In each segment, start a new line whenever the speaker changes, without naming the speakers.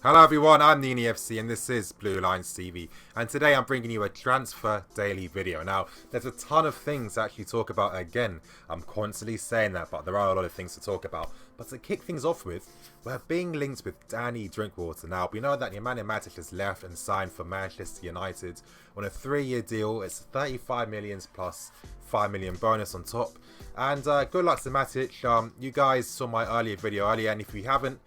Hello everyone, I'm NiiNiiFC and this is Blue Lines TV, and today I'm bringing you a transfer daily video. Now, there's a ton of things to actually talk about again. I'm constantly saying that, but there are a lot of things to talk about. But to kick things off with, we're being linked with Danny Drinkwater. Now, we know that MATIC has left and signed for Manchester United on a 3-year deal. It's 35 million plus 5 million bonus on top. And good luck to MATIC. You guys saw my earlier video earlier, and if you haven't,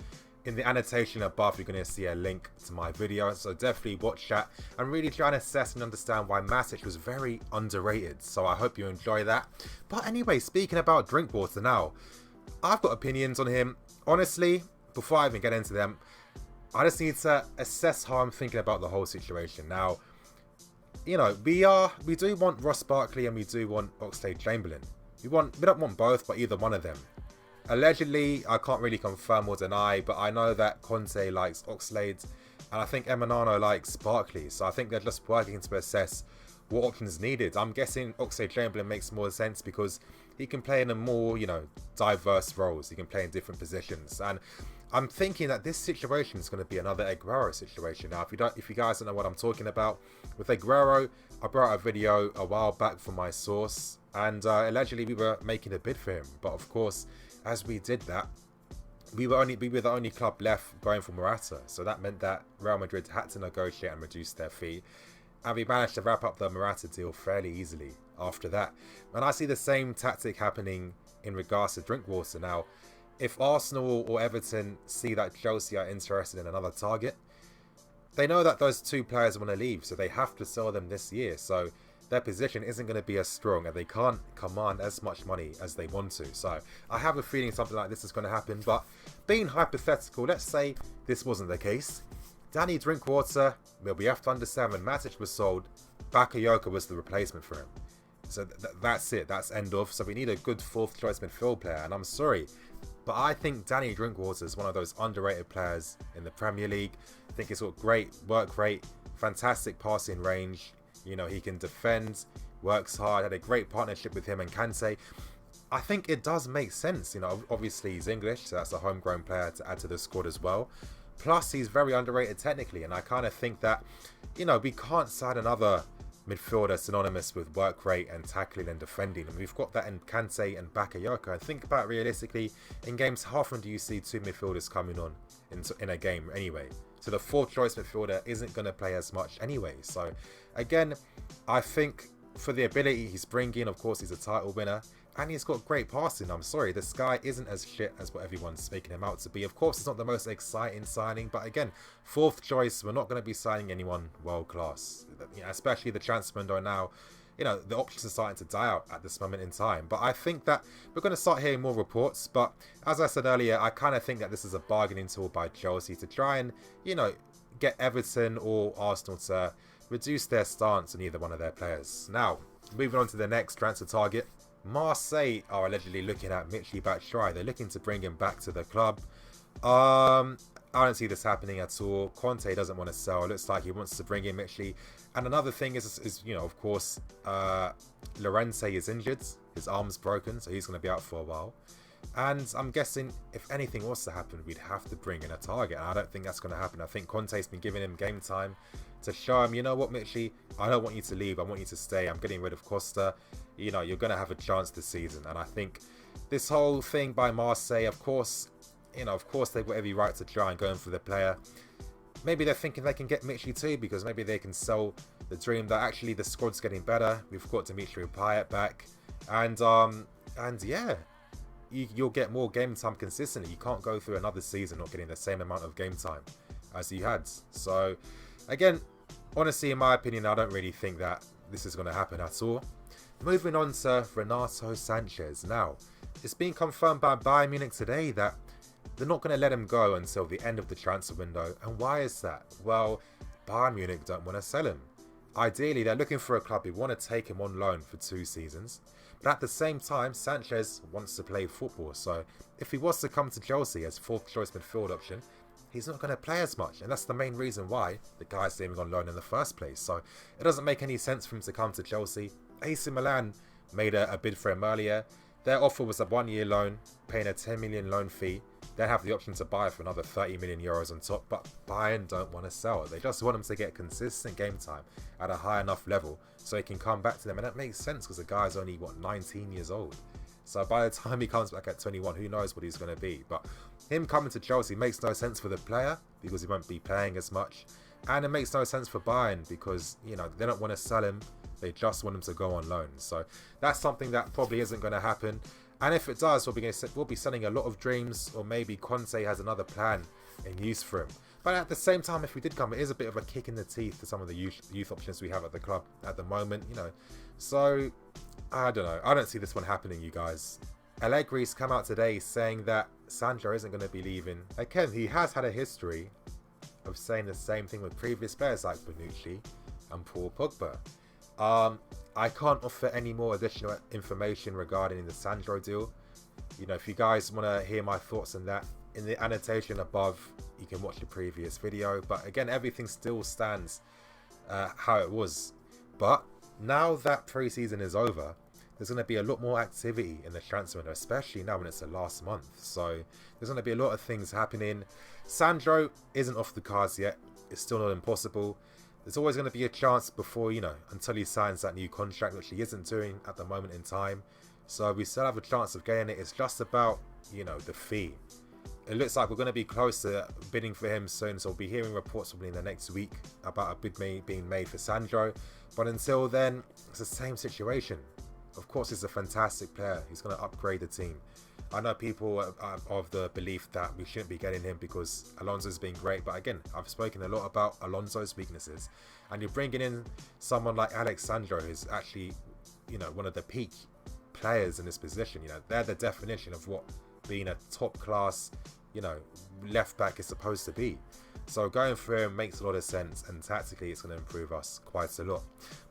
in the annotation above, you're going to see a link to my video, so definitely watch that and really try and assess and understand why MATIC was very underrated. So I hope you enjoy that. But anyway, speaking about Drinkwater now, I've got opinions on him. Honestly, before I even get into them, I just need to assess how I'm thinking about the whole situation. Now, you know, we do want Ross Barkley and we do want Oxlade Chamberlain. We don't want both, but either one of them. Allegedly, I can't really confirm or deny, but I know that Conte likes Oxlade, and I think Emanano likes Barkley, so I think they're just working to assess what options needed. I'm guessing Oxlade Chamberlain makes more sense because he can play in a more, diverse roles. He can play in different positions, and I'm thinking that this situation is going to be another Aguero situation. Now, if you guys don't know what I'm talking about, with Aguero, I brought a video a while back from my source, and allegedly we were making a bid for him, but of course, as we did that, we were the only club left going for Morata. So that meant that Real Madrid had to negotiate and reduce their fee. And we managed to wrap up the Morata deal fairly easily after that. And I see the same tactic happening in regards to Drinkwater. Now, if Arsenal or Everton see that Chelsea are interested in another target, they know that those two players want to leave, so they have to sell them this year. So their position isn't going to be as strong and they can't command as much money as they want to. So I have a feeling something like this is going to happen, but being hypothetical, let's say this wasn't the case. Danny Drinkwater, well, we have to understand when Matic was sold, Bakayoko was the replacement for him. So that's it, that's end of. So we need a good fourth choice midfield player, and I'm sorry, but I think Danny Drinkwater is one of those underrated players in the Premier League. I think he's got great work rate, fantastic passing range. You know, he can defend, works hard, had a great partnership with him and Kante. I think it does make sense. You know, obviously he's English, so that's a homegrown player to add to the squad as well. Plus, he's very underrated technically, and I kind of think that, we can't sign another midfielder synonymous with work rate and tackling and defending. And we've got that in Kante and Bakayoko. And think about realistically, in games, how often do you see two midfielders coming on in a game anyway? So the fourth choice midfielder isn't going to play as much anyway. So again, I think for the ability he's bringing, of course, he's a title winner. And he's got great passing. I'm sorry, this guy isn't as shit as what everyone's making him out to be. Of course, it's not the most exciting signing. But again, fourth choice, we're not going to be signing anyone world class. Especially the transfer window now. The options are starting to die out at this moment in time. But I think that we're going to start hearing more reports. But as I said earlier, I kind of think that this is a bargaining tool by Chelsea to try and, get Everton or Arsenal to reduce their stance on either one of their players. Now, moving on to the next transfer target. Marseille are allegedly looking at MICHY Batshuayi. They're looking to bring him back to the club. I don't see this happening at all. Conte doesn't want to sell. It looks like he wants to bring in MICHY. And another thing is of course, Llorente is injured. His arm's broken, so he's going to be out for a while. And I'm guessing if anything was to happen, we'd have to bring in a target. And I don't think that's going to happen. I think Conte's been giving him game time to show him, you know what, MICHY, I don't want you to leave. I want you to stay. I'm getting rid of Costa. You're going to have a chance this season. And I think this whole thing by Marseille, of course, they've got every right to try and go in for the player. Maybe they're thinking they can get MICHY too, because maybe they can sell the dream that actually the squad's getting better. We've got Dimitri Payet back. And yeah, you'll get more game time consistently. You can't go through another season not getting the same amount of game time as you had. So, again, honestly, in my opinion, I don't really think that this is going to happen at all. Moving on to Renato Sanchez. Now, it's been confirmed by Bayern Munich today that they're not going to let him go until the end of the transfer window. And why is that? Well, Bayern Munich don't want to sell him. Ideally, they're looking for a club who want to take him on loan for 2 seasons. But at the same time, Sanchez wants to play football. So if he was to come to Chelsea as fourth choice midfield option, he's not going to play as much. And that's the main reason why the guy's leaving on loan in the first place. So it doesn't make any sense for him to come to Chelsea. AC Milan made a bid for him earlier. Their offer was a 1-year loan, paying a 10 million loan fee, They have the option to buy for another 30 million euros on top, but Bayern don't want to sell. They just want him to get consistent game time at a high enough level so he can come back to them. And that makes sense because the guy's only, what, 19 years old. So by the time he comes back at 21, who knows what he's going to be. But him coming to Chelsea makes no sense for the player because he won't be playing as much. And it makes no sense for Bayern because, you know, they don't want to sell him. They just want him to go on loan. So that's something that probably isn't going to happen. And if it does, we'll be selling a lot of dreams, or maybe Conte has another plan in use for him. But at the same time, if we did come, it is a bit of a kick in the teeth to some of the youth options we have at the club at the moment, you know. So, I don't know. I don't see this one happening, you guys. Allegri's come out today saying that Sandro isn't going to be leaving. Again, he has had a history of saying the same thing with previous players like Bonucci and Paul Pogba. I can't offer any more additional information regarding the Sandro deal. You know, if you guys want to hear my thoughts on that, in the annotation above, you can watch the previous video. But again, everything still stands how it was. But now that pre-season is over, there's going to be a lot more activity in the transfer window, especially now when it's the last month. So there's going to be a lot of things happening. Sandro isn't off the cards yet. It's still not impossible. There's always going to be a chance before, you know, until he signs that new contract, which he isn't doing at the moment in time. So we still have a chance of getting it. It's just about, you know, the fee. It looks like we're going to be close to bidding for him soon. So we'll be hearing reports probably in the next week about a bid being made for Sandro. But until then, it's the same situation. Of course, he's a fantastic player. He's going to upgrade the team. I know people are of the belief that we shouldn't be getting him because Alonso's been great. But again, I've spoken a lot about Alonso's weaknesses. And you're bringing in someone like Alex Sandro, who's actually, you know, one of the peak players in this position. You know, they're the definition of what being a top class, you know, left back is supposed to be. So going for him makes a lot of sense, and tactically it's going to improve us quite a lot.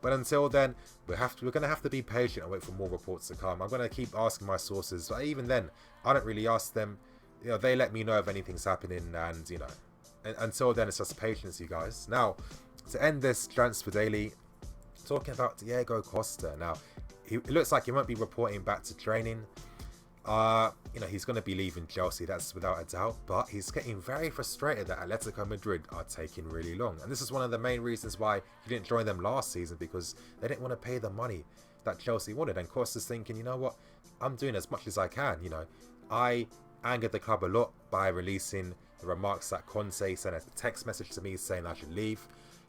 But until then, we're going to have to be patient and wait for more reports to come. I'm going to keep asking my sources, but even then, I don't really ask them. You know, they let me know if anything's happening, and you know, until then, it's just patience, you guys. Now, to end this transfer daily, talking about Diego Costa. Now, it looks like he won't be reporting back to training. You know, he's going to be leaving Chelsea, that's without a doubt, but he's getting very frustrated that Atletico Madrid are taking really long. And this is one of the main reasons why he didn't join them last season, because they didn't want to pay the money that Chelsea wanted. And Costa's thinking, you know what, I'm doing as much as I can. You know, I angered the club a lot by releasing the remarks that Conte sent a text message to me saying I should leave.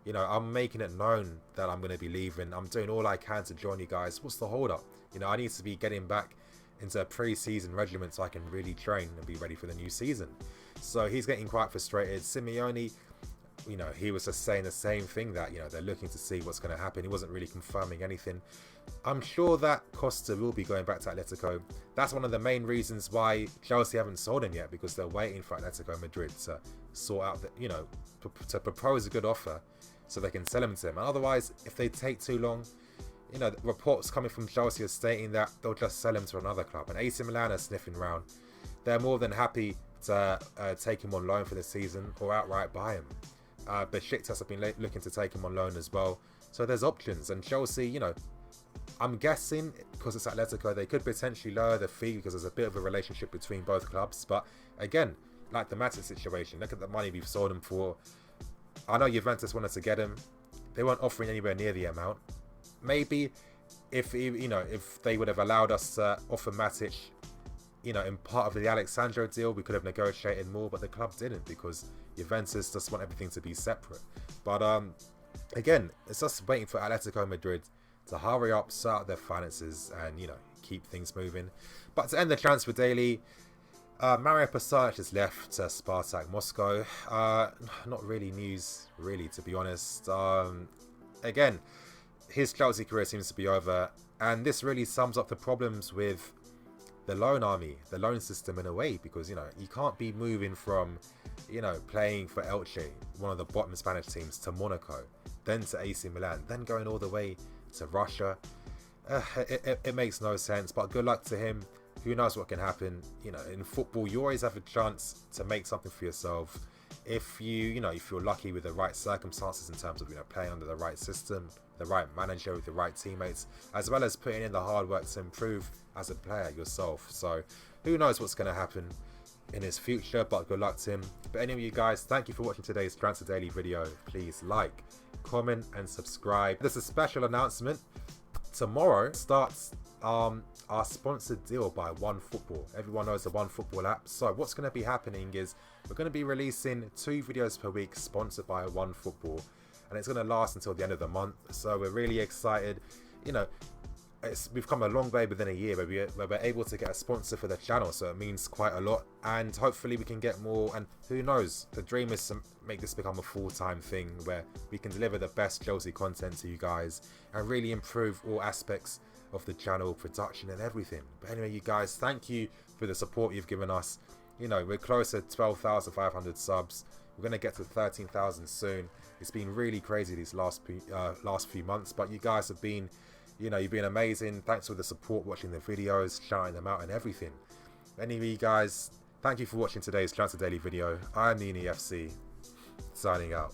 You know, I'm making it known that I'm going to be leaving. I'm doing all I can to join you guys. What's the hold up? You know, I need to be getting back into a pre-season regimen so I can really train and be ready for the new season. So he's getting quite frustrated. Simeone, you know, he was just saying the same thing, that, you know, they're looking to see what's going to happen. He wasn't really confirming anything. I'm sure that Costa will be going back to Atletico. That's one of the main reasons why Chelsea haven't sold him yet, because they're waiting for Atletico Madrid to sort out, you know, to propose a good offer so they can sell him to him. And otherwise, if they take too long, you know, reports coming from Chelsea are stating that they'll just sell him to another club. And AC Milan are sniffing around. They're more than happy to take him on loan for the season or outright buy him. Besiktas have been looking to take him on loan as well. So there's options. And Chelsea, you know, I'm guessing because it's Atletico, they could potentially lower the fee because there's a bit of a relationship between both clubs. But again, like the MATIC situation, look at the money we've sold him for. I know Juventus wanted to get him. They weren't offering anywhere near the amount. Maybe if, you know, if they would have allowed us to offer Matic, you know, in part of the Alexandro deal, we could have negotiated more, but the club didn't because Juventus just want everything to be separate. But again, it's just waiting for Atletico Madrid to hurry up, sort out their finances, and, you know, keep things moving. But to end the transfer daily, Mario Pasalic has left Spartak Moscow. Not really news, really, to be honest. Again, his Chelsea career seems to be over, and this really sums up the problems with the loan army, the loan system in a way, because, you know, you can't be moving from, you know, playing for Elche, one of the bottom Spanish teams, to Monaco, then to AC Milan, then going all the way to Russia. It makes no sense, but good luck to him. Who knows what can happen? You know, in football, you always have a chance to make something for yourself if you know, if you're lucky with the right circumstances in terms of, you know, playing under the right system, the right manager with the right teammates, as well as putting in the hard work to improve as a player yourself. So who knows what's going to happen? in his future, but good luck to him. But anyway, you guys, thank you for watching today's Transfer Daily video. Please like, comment and subscribe. There's a special announcement. Tomorrow starts our sponsored deal by OneFootball. Everyone knows the OneFootball app. So what's going to be happening is we're going to be releasing 2 videos per week sponsored by OneFootball, and it's going to last until the end of the month. So we're really excited. You know, we've come a long way within a year where we're able to get a sponsor for the channel, so it means quite a lot, and hopefully we can get more. And who knows, the dream is to make this become a full-time thing where we can deliver the best Chelsea content to you guys and really improve all aspects of the channel, production and everything. But anyway, you guys, thank you for the support you've given us. You know, we're close to 12,500 subs. We're going to get to 13,000 soon. It's been really crazy these last few months, but you guys have been, you know, you've been amazing. Thanks for the support, watching the videos, shouting them out and everything. Anyway, you guys, thank you for watching today's Transfer Daily video. I'm NiiNiiFC, signing out.